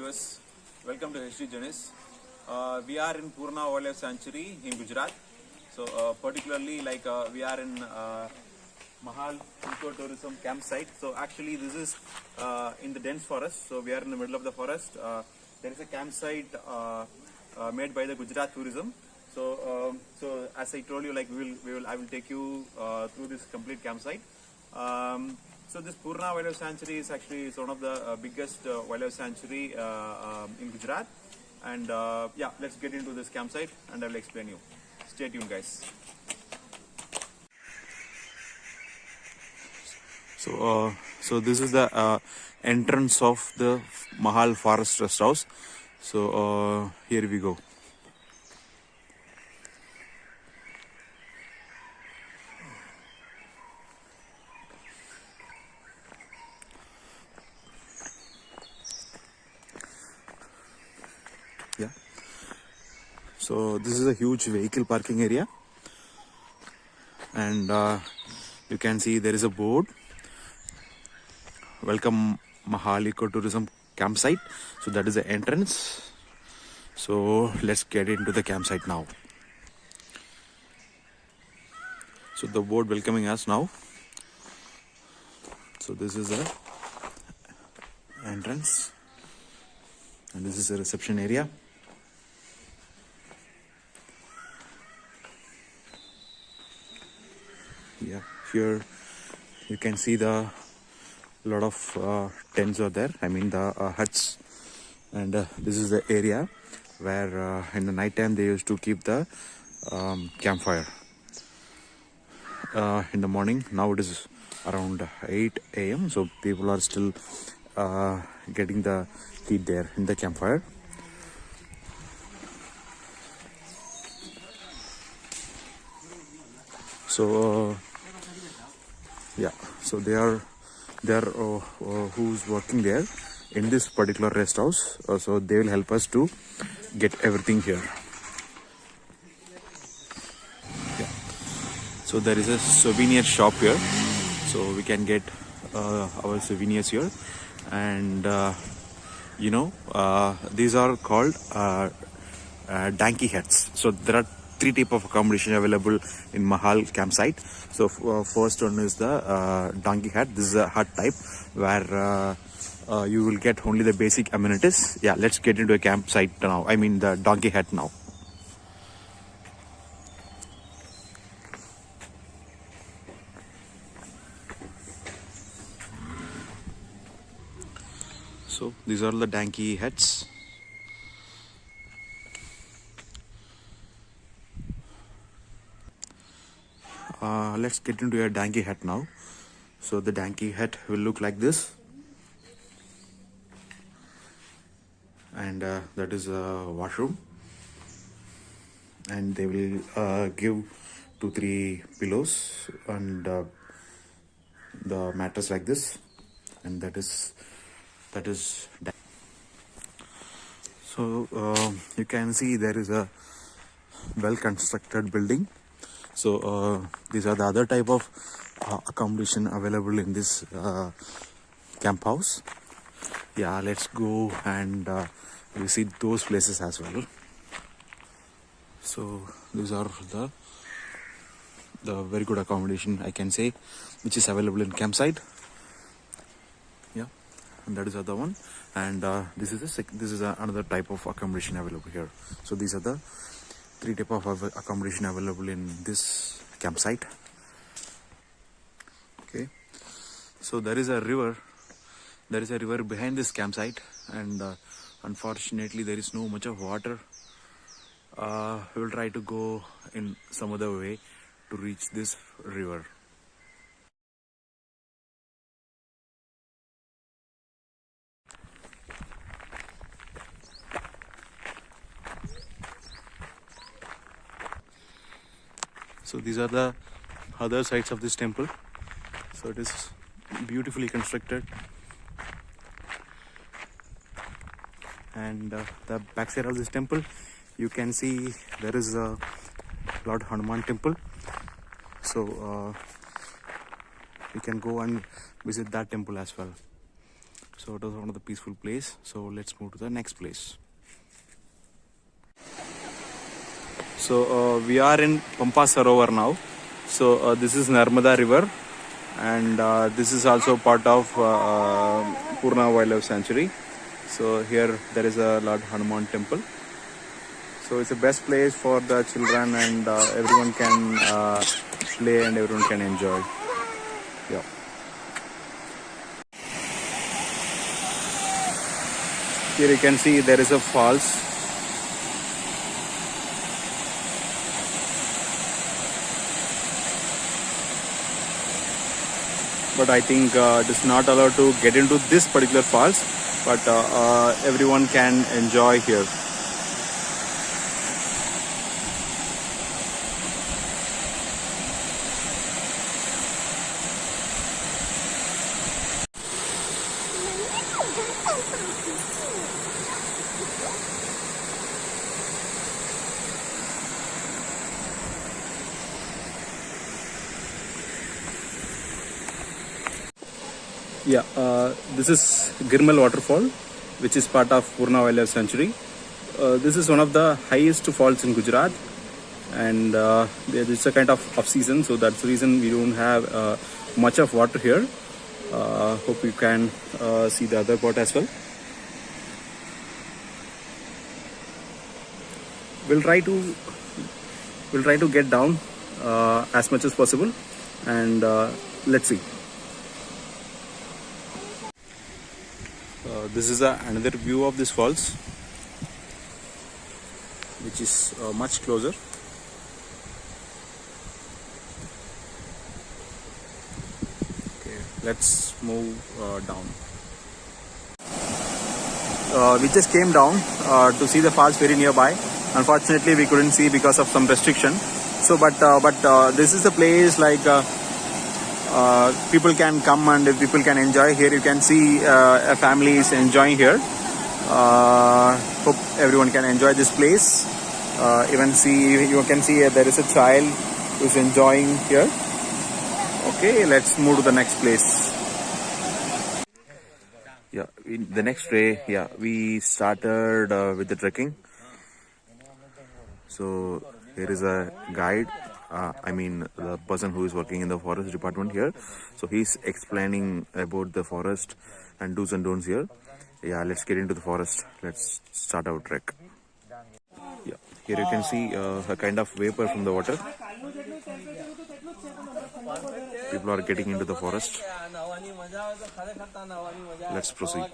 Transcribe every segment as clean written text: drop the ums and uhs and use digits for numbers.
viewers, welcome to HD Journeys. We are in Purna Wildlife Sanctuary in Gujarat. So particularly we are in Mahal Ecotourism campsite. So actually this is in the dense forest. So we are in the middle of the forest. There is a campsite made by the Gujarat Tourism. So as I told you, I will take you through this complete campsite. So this Purna Wildlife Sanctuary is actually one of the biggest wildlife sanctuary in Gujarat. And yeah, let's get into this campsite and I will explain you. Stay tuned, guys. So this is the entrance of the Mahal Forest Rest House. So here we go. Yeah. So this is a huge vehicle parking area, and you can see there is a board. Welcome Mahal Ecotourism campsite. So that is the entrance. So let's get into the campsite now. So the board welcoming us now. So this is the entrance, and this is the reception area. Yeah, here you can see the lot of tents are there. I mean the huts, and this is the area where in the night time they used to keep the campfire. In the morning, now it is around 8 a.m. So people are still getting the heat there in the campfire. So yeah, so they are who's working there in this particular rest house. So they will help us to get everything here. Yeah. So there is a souvenir shop here, so we can get our souvenirs here, and these are called donkey huts. So there are three types of accommodation available in Mahal campsite. So first one is the donkey hut. This is a hut type where you will get only the basic amenities. Yeah, let's get into a campsite now. I mean the donkey hut now. So these are the donkey huts. Let's get into a donkey hut now. So the donkey hut will look like this, and that is a washroom, and they will give 2-3 pillows and the mattress like this, and that is so you can see there is a well constructed building. So these are the other type of accommodation available in this camp house. Yeah, let's go and visit those places as well. So these are the very good accommodation, I can say, which is available in campsite. Yeah, and that is the other one, and this is another type of accommodation available here. So these are the three type of accommodation available in this campsite. Okay, so there is a river behind this campsite, and unfortunately there is no much of water. We will try to go in some other way to reach this river. So these are the other sides of this temple. So it is beautifully constructed, and the back side of this temple you can see there is a Lord Hanuman temple. So you can go and visit that temple as well. So it was one of the peaceful place. So let's move to the next place. So we are in Pampa Sarovar now. So this is Narmada River, and this is also part of Purna Wildlife Sanctuary. So here there is a Lord Hanuman temple. So it's the best place for the children, and everyone can play and everyone can enjoy. Yeah. Here you can see there is a falls. But I think it is not allowed to get into this particular falls, but everyone can enjoy here. Yeah, this is Girmal waterfall, which is part of Purna Wildlife Sanctuary. This is one of the highest falls in Gujarat, and it's a kind of off season, so that's the reason we don't have much of water here. Hope you can see the other part as well. We'll try to get down as much as possible, and let's see. This is another view of this falls, which is much closer. Okay, let's move down. We just came down to see the falls very nearby. Unfortunately, we couldn't see because of some restriction. So, but this is a place like people can come and people can enjoy. Here you can see a family is enjoying here. Hope everyone can enjoy this place. Even you can see there is a child who's enjoying here. Okay, let's move to the next place. Yeah, the next day, yeah, we started with the trekking. So here is a guide. The person who is working in the forest department here. So he's explaining about the forest and do's and don'ts here. Yeah, let's get into the forest. Let's start our trek. Yeah, here you can see a kind of vapor from the water. People are getting into the forest. Let's proceed.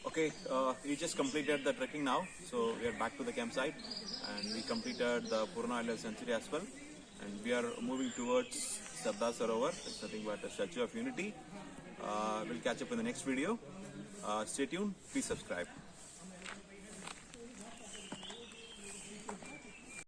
Okay, we just completed the trekking now, so we are back to the campsite, and we completed the Purna Wildlife Sanctuary as well, and we are moving towards Sardar Sarovar. It's nothing but a Statue of Unity. We'll catch up in the next video. Stay tuned. Please subscribe.